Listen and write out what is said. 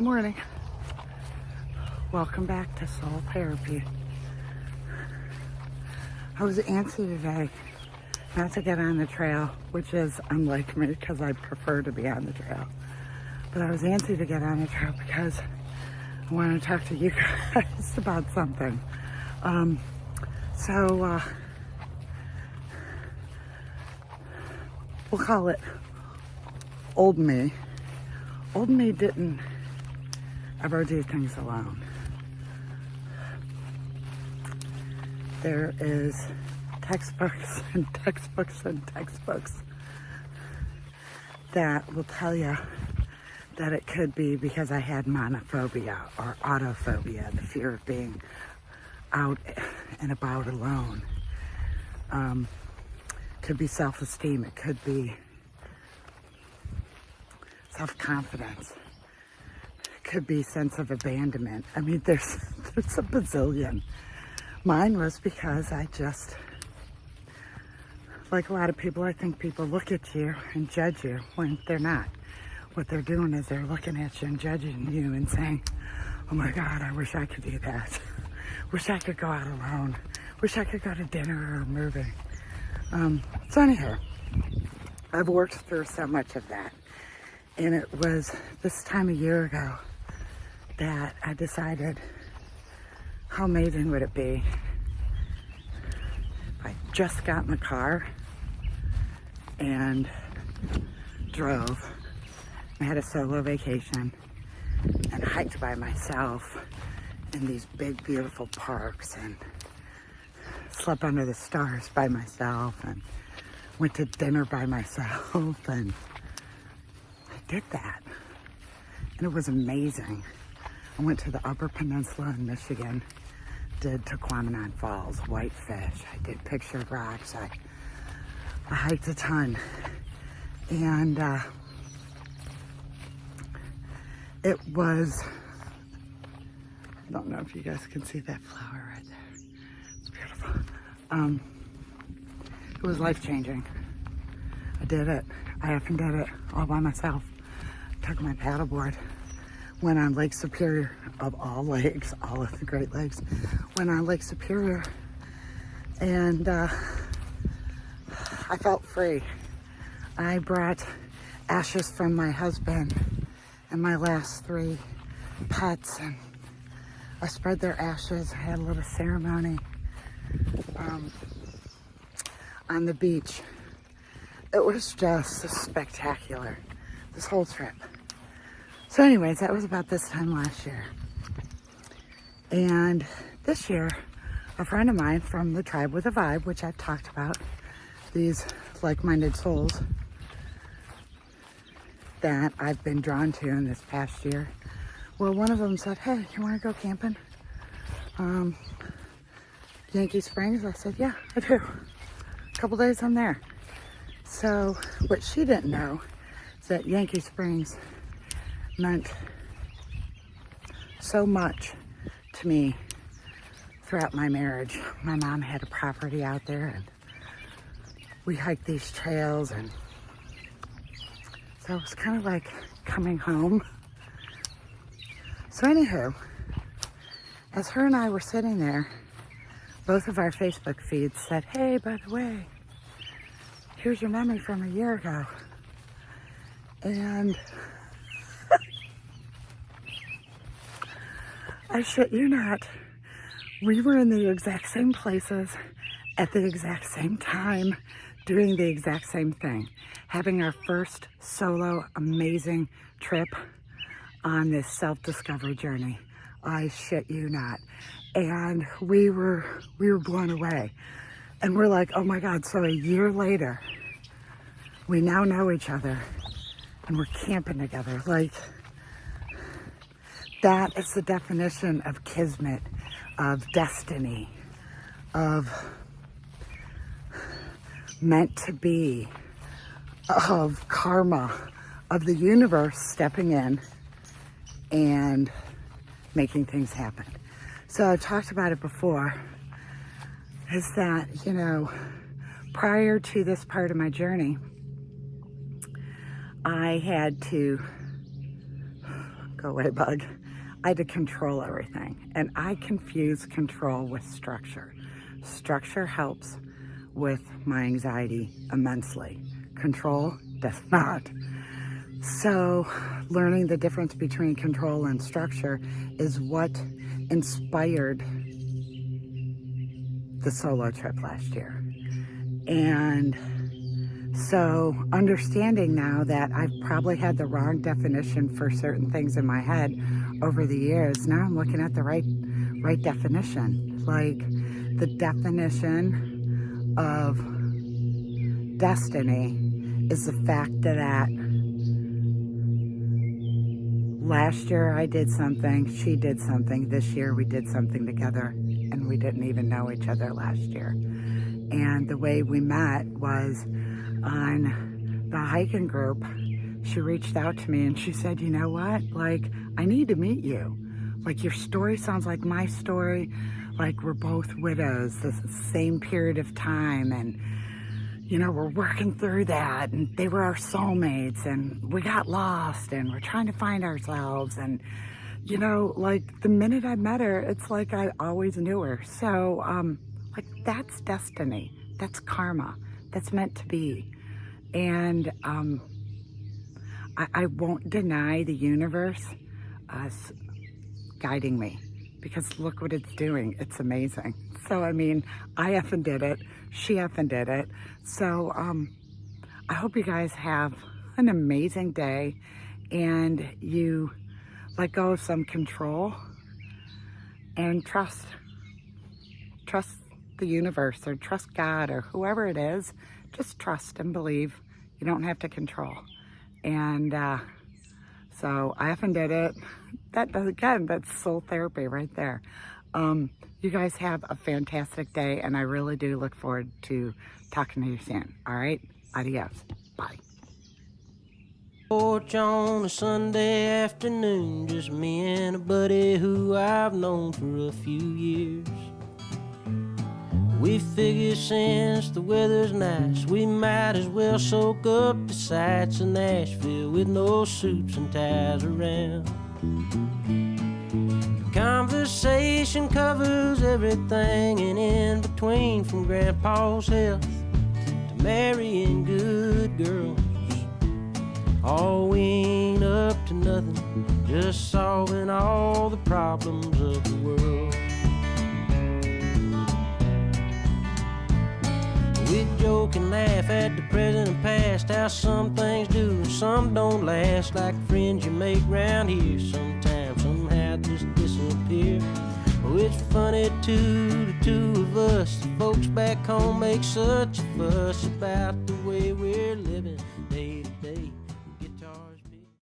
Morning. Welcome back to Soul Therapy. I was antsy today not to get on the trail, which is unlike me because I prefer to be on the trail. But I was antsy to get on the trail because I want to talk to you guys about something. We'll call it old me. Old me didn't ever do things alone. There is textbooks and textbooks and textbooks that will tell you that it could be because I had monophobia or autophobia, the fear of being out and about alone. Could be self-esteem, it could be self-confidence, it could be sense of abandonment. I mean, there's a bazillion. Mine was because I just, like a lot of people, I think people look at you and judge you when they're not. What they're doing is they're looking at you and judging you and saying, oh my God, I wish I could do that. Wish I could go out alone. Wish I could go to dinner or a movie. So anyhow, I've worked through so much of that. And it was this time a year ago that I decided, how amazing would it be if I just got in the car and drove and had a solo vacation and hiked by myself in these big, beautiful parks and slept under the stars by myself and went to dinner by myself, and I did that. And it was amazing. I went to the Upper Peninsula in Michigan, did Taquamenon Falls, Whitefish, I did Pictured Rocks, I hiked a ton. And it was, I don't know if you guys can see that flower right there. It's beautiful. It was life-changing. I did it. I often did it all by myself. Took my paddleboard, went on Lake Superior, of all lakes, all of the Great Lakes, went on Lake Superior, and I felt free. I brought ashes from my husband and my last 3 pets, and I spread their ashes. I had a little ceremony on the beach. It was just spectacular, this whole trip. So anyways, that was about this time last year. And this year, a friend of mine from the Tribe with a Vibe, which I've talked about, these like-minded souls that I've been drawn to in this past year. Well, one of them said, hey, you want to go camping? Yankee Springs? I said, yeah, I do. A couple days I'm there. So what she didn't know is that Yankee Springs meant so much to me throughout my marriage. My mom had a property out there, and we hiked these trails, and so it was kind of like coming home. So anywho, as her and I were sitting there, both of our Facebook feeds said, hey, by the way, here's your memory from a year ago. And I shit you not, we were in the exact same places at the exact same time, doing the exact same thing, having our first solo amazing trip on this self-discovery journey. I shit you not. And we were blown away. And we're like, oh my God, so a year later, we now know each other and we're camping together. Like, that is the definition of Kismet, of destiny, of meant to be, of karma, of the universe stepping in and making things happen. So I've talked about it before, is that, you know, prior to this part of my journey, I had to go away, bug. I had to control everything. And I confuse control with structure. Structure helps with my anxiety immensely. Control does not. So learning the difference between control and structure is what inspired the solo trip last year. And so understanding now that I've probably had the wrong definition for certain things in my head over the years, now I'm looking at the right definition. Like the definition of destiny is the fact that last year I did something, she did something, this year we did something together, and we didn't even know each other last year. And the way we met was on the hiking group. She reached out to me and she said, you know what, like, I need to meet you. Like, your story sounds like my story. Like, we're both widows, the same period of time, and you know, we're working through that, and they were our soulmates, and we got lost, and we're trying to find ourselves. And you know, like, the minute I met her, it's like I always knew her. So like, that's destiny, that's karma, that's meant to be. And I won't deny the universe guiding me, because look what it's doing. It's amazing. So I mean, I effing did it, she effing did it. So I hope you guys have an amazing day, and you let go of some control and trust the universe, or trust God, or whoever it is. Just trust and believe. You don't have to control. And so I often did it. That does, again, that's soul therapy right there. You guys have a fantastic day, and I really do look forward to talking to you soon. All right, adios, bye. Porch on a Sunday afternoon, just me and a buddy who I've known for a few years. We figure since the weather's nice, we might as well soak up the sights of Nashville with no suits and ties around. Conversation covers everything and in between, from Grandpa's health to marrying good girls. Oh, we ain't up to nothing, just solving all the problems of the world. We joke and laugh at the present and past, how some things do and some don't last, like friends you make round here sometimes somehow just disappear. Oh, it's funny too, the two of us, the folks back home make such a fuss about the way we're living day to day.